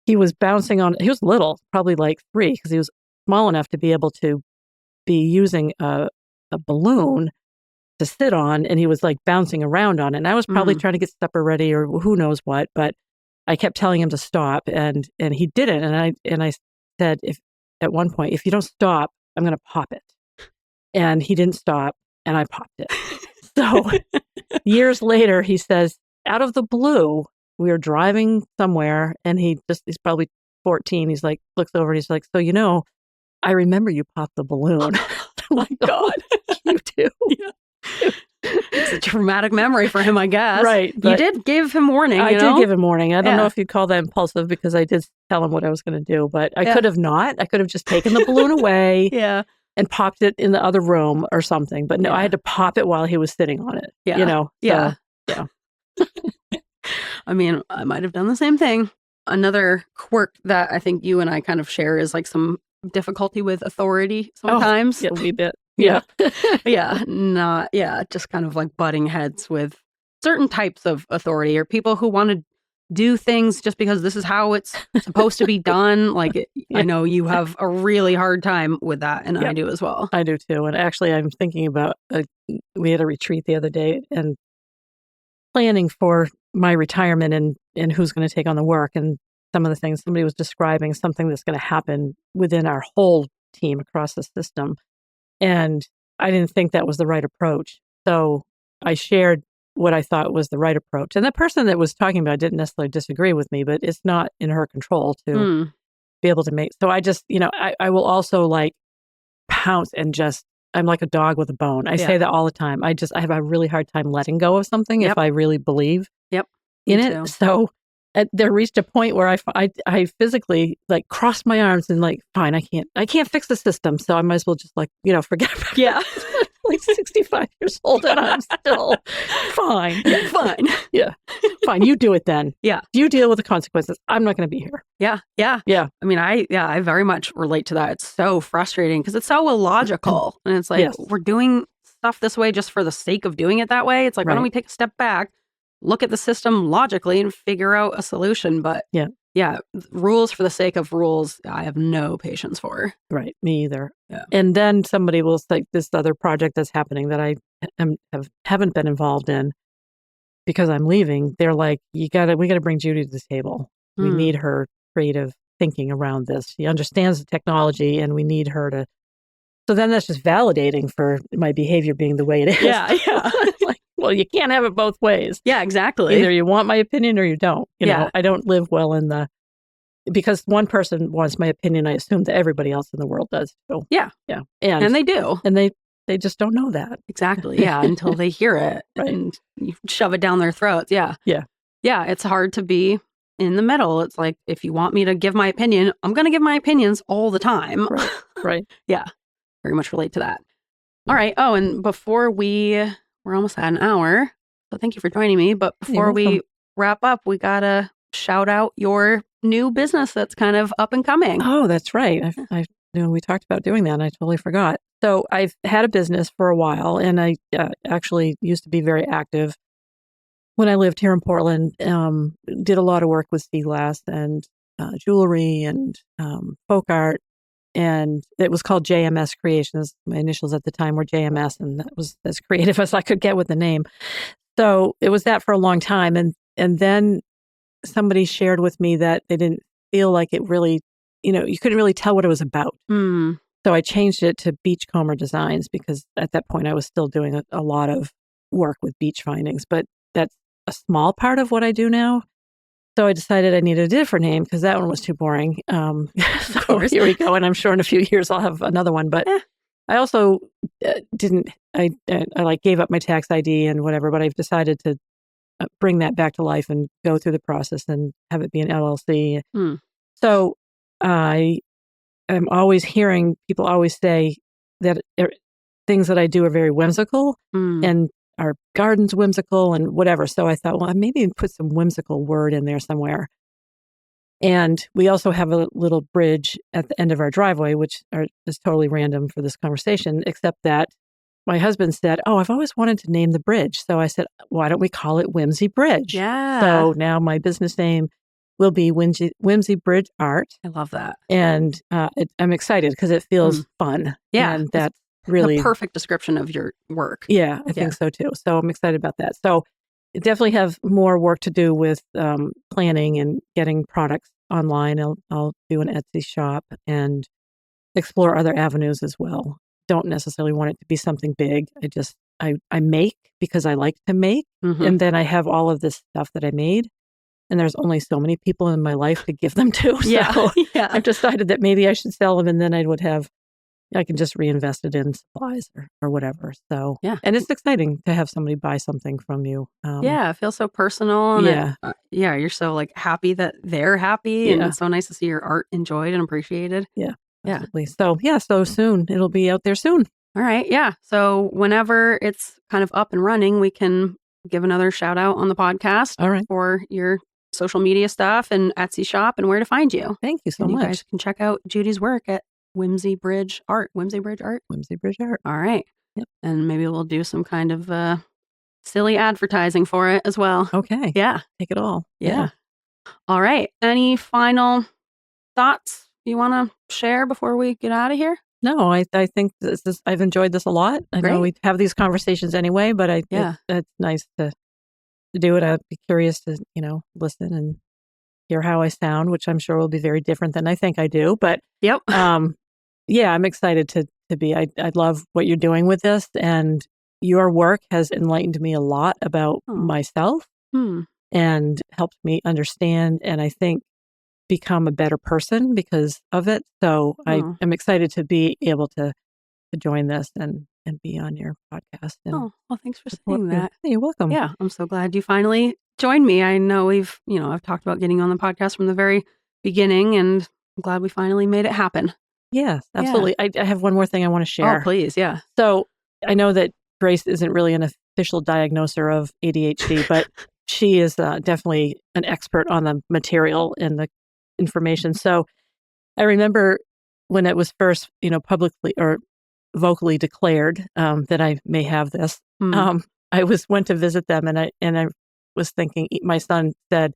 He was bouncing on, he was little, probably like 3, because he was small enough to be able to be using a balloon to sit on, and he was like bouncing around on it. And I was probably trying to get supper ready or who knows what, but I kept telling him to stop, and he didn't. And I said, at one point, if you don't stop, I'm going to pop it. And he didn't stop, and I popped it. So years later, he says, out of the blue, we were driving somewhere, and he's probably 14. He's like, looks over and he's like, so, I remember you popped the balloon. Oh my God. You do. Yeah. It's a traumatic memory for him, I guess. Right. You did give him warning. I did give him warning. I don't know if you'd call that impulsive, because I did tell him what I was going to do, but I could have not. I could have just taken the balloon away. And popped it in the other room or something. But no, I had to pop it while he was sitting on it. Yeah. I mean, I might have done the same thing. Another quirk that I think you and I kind of share is like some difficulty with authority sometimes. A wee bit. Yeah. Just kind of like butting heads with certain types of authority, or people who want to do things just because this is how it's supposed to be done. Like, I know you have a really hard time with that, and I do as well. I do too. And actually, I'm thinking about, we had a retreat the other day and planning for my retirement and who's going to take on the work. And some of the things somebody was describing, something that's going to happen within our whole team across the system. And I didn't think that was the right approach. So I shared what I thought was the right approach. And the person that was talking about didn't necessarily disagree with me, but it's not in her control to be able to make. So I just, I will also like pounce and I'm like a dog with a bone. I say that all the time. I have a really hard time letting go of something if I really believe in it. Too. So there reached a point where I physically like crossed my arms and like, fine, I can't fix the system. So I might as well just like, forget about it. Yeah. Like 65 years old and I'm still fine. Yeah, fine. Yeah. Fine. You do it then. Yeah. You deal with the consequences. I'm not going to be here. Yeah. Yeah. Yeah. I mean, I very much relate to that. It's so frustrating because it's so illogical. And it's like, we're doing stuff this way just for the sake of doing it that way. It's like, why don't we take a step back, look at the system logically and figure out a solution? But yeah, rules for the sake of rules, I have no patience for. Right. Me either. Yeah. And then somebody will say this other project that's happening that I haven't been involved in because I'm leaving. They're like, we got to bring Judy to the table. We need her creative thinking around this. She understands the technology and we need her to. So then that's just validating for my behavior being the way it is. Yeah. Yeah. Like, well, you can't have it both ways. Yeah, exactly. Either you want my opinion or you don't. You know, I don't live well because one person wants my opinion, I assume that everybody else in the world does too. Yeah. Yeah. And they do. And they just don't know that. Exactly. Yeah. Until they hear it and you shove it down their throats. Yeah. Yeah. Yeah. It's hard to be in the middle. It's like, if you want me to give my opinion, I'm going to give my opinions all the time. Right. Yeah. Very much relate to that. All right. Oh, and before we're almost at an hour. So thank you for joining me. But before we wrap up, we got to shout out your new business that's kind of up and coming. Oh, that's right. I we talked about doing that and I totally forgot. So I've had a business for a while and I actually used to be very active when I lived here in Portland. Did a lot of work with sea glass and jewelry and folk art. And it was called JMS Creations. My initials at the time were JMS, and that was as creative as I could get with the name. So it was that for a long time. And then somebody shared with me that they didn't feel like it really, you couldn't really tell what it was about. So I changed it to Beachcomber Designs because at that point I was still doing a lot of work with beach findings, but that's a small part of what I do now. So I decided I needed a different name because that one was too boring. So here we go. And I'm sure in a few years I'll have another one. But I also I like gave up my tax ID and whatever, but I've decided to bring that back to life and go through the process and have it be an LLC. So I am always hearing people always say that things that I do are very whimsical and our garden's whimsical and whatever. So I thought, well, maybe put some whimsical word in there somewhere. And we also have a little bridge at the end of our driveway, which is totally random for this conversation, except that my husband said, oh, I've always wanted to name the bridge. So I said, why don't we call it Whimsy Bridge? Yeah. So now my business name will be Whimsy Bridge Art. I love that. And I'm excited because it feels fun. Yeah. And that's really the perfect description of your work. Yeah, I think so too. So I'm excited about that. So I definitely have more work to do with planning and getting products online. I'll do an Etsy shop and explore other avenues as well. Don't necessarily want it to be something big. I make because I like to make. And then I have all of this stuff that I made. And there's only so many people in my life to give them to. So I've decided that maybe I should sell them and then I can just reinvest it in supplies or whatever. So, and it's exciting to have somebody buy something from you. It feels so personal. And you're so like happy that they're happy. And it's so nice to see your art enjoyed and appreciated. Yeah, absolutely. So, so soon. It'll be out there soon. All right. Yeah. So whenever it's kind of up and running, we can give another shout out on the podcast for your social media stuff and Etsy shop and where to find you. Thank you so much. You guys can check out Judy's work at Whimsy Bridge Art. Whimsy Bridge Art. All right. Yep. And maybe we'll do some kind of silly advertising for it as well. Okay. Yeah. Take it all. Yeah. All right. Any final thoughts you want to share before we get out of here? No, I think I've enjoyed this a lot. I know we have these conversations anyway, but it's nice to do it. I'd be curious to, listen and hear how I sound, which I'm sure will be very different than I think I do. But yeah, I'm excited to be. I love what you're doing with this, and your work has enlightened me a lot about myself and helped me understand, and I think become a better person because of it. So I am excited to be able to join this and be on your podcast. And well, thanks for saying that. Hey, you're welcome. Yeah, I'm so glad you finally joined me. I know I've talked about getting on the podcast from the very beginning, and I'm glad we finally made it happen. Yes, absolutely. Yeah. I have one more thing I want to share. Oh, please, yeah. So I know that Grace isn't really an official diagnoser of ADHD, but she is definitely an expert on the material and the information. So I remember when it was first, publicly or vocally declared that I may have this. I went to visit them, and I was thinking. My son said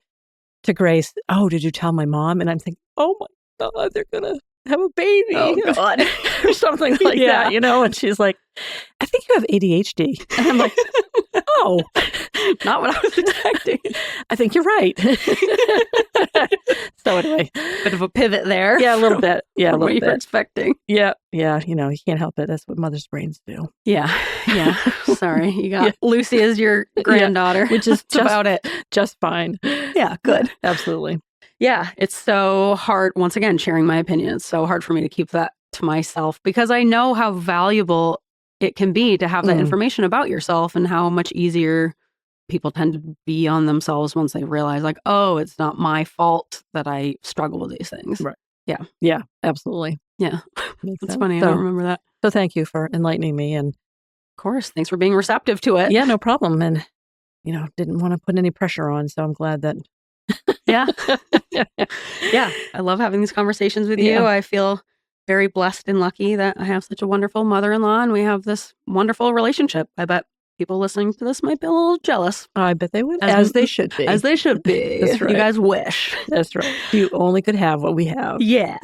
to Grace, "Oh, did you tell my mom?" And I'm thinking, "Oh my God, they're gonna have a baby." Oh God, or something like that, And she's like, "I think you have ADHD," and I'm like, "Oh, not what I was expecting." I think you're right. So anyway, bit of a pivot there. Yeah, a little bit. Yeah, a little what you bit. were expecting. Yeah. You can't help it. That's what mother's brains do. Yeah. Sorry, you got Lucy as your granddaughter, which is just about it. Just fine. Yeah, good. Absolutely. Yeah, it's so hard. Once again, sharing my opinion. It's so hard for me to keep that to myself because I know how valuable it can be to have that information about yourself and how much easier people tend to be on themselves once they realize, like, oh, it's not my fault that I struggle with these things. Right. Yeah. Yeah, absolutely. Yeah. That's funny. I don't remember that. So thank you for enlightening me. And of course, thanks for being receptive to it. Yeah, no problem. And, didn't want to put any pressure on. So I'm glad that. Yeah. Yeah. I love having these conversations with you. I feel very blessed and lucky that I have such a wonderful mother-in-law and we have this wonderful relationship. I bet people listening to this might be a little jealous. I bet they would. As they should be. As they should be. That's right. You guys wish. That's right. You only could have what we have. Yeah.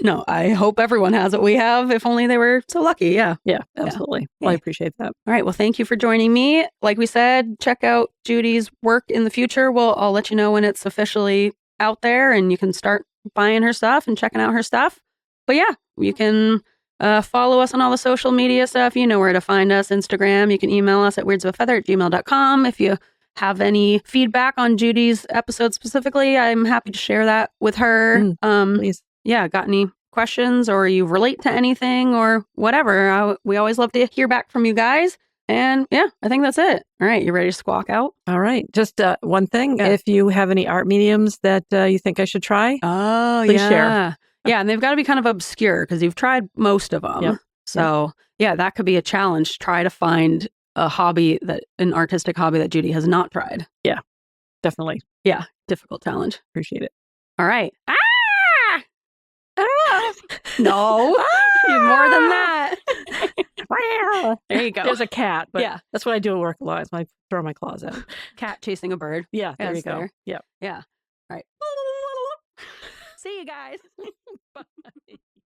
No, I hope everyone has what we have, if only they were so lucky. Yeah. Yeah, absolutely. Yeah. Well, I appreciate that. All right. Well, thank you for joining me. Like we said, check out Judy's work in the future. I'll let you know when it's officially out there and you can start buying her stuff and checking out her stuff. But yeah, you can follow us on all the social media stuff. You know where to find us. Instagram. You can email us at weirdsofafeather@gmail.com. If you have any feedback on Judy's episode specifically, I'm happy to share that with her. Please. Yeah, got any questions or you relate to anything or whatever. We always love to hear back from you guys. And yeah, I think that's it. All right, you ready to squawk out? All right. Just one thing. Yeah. If you have any art mediums that you think I should try, please share. Yeah, and they've got to be kind of obscure because you've tried most of them. Yep. So yeah, that could be a challenge. Try to find an artistic hobby that Judy has not tried. Yeah, definitely. Yeah, difficult challenge. Appreciate it. All right. No, more than that. There you go. There's a cat, but that's what I do at work a lot. Is I throw my claws out. Cat chasing a bird. Yeah, there you go. Yeah. All right. See you guys. Bye.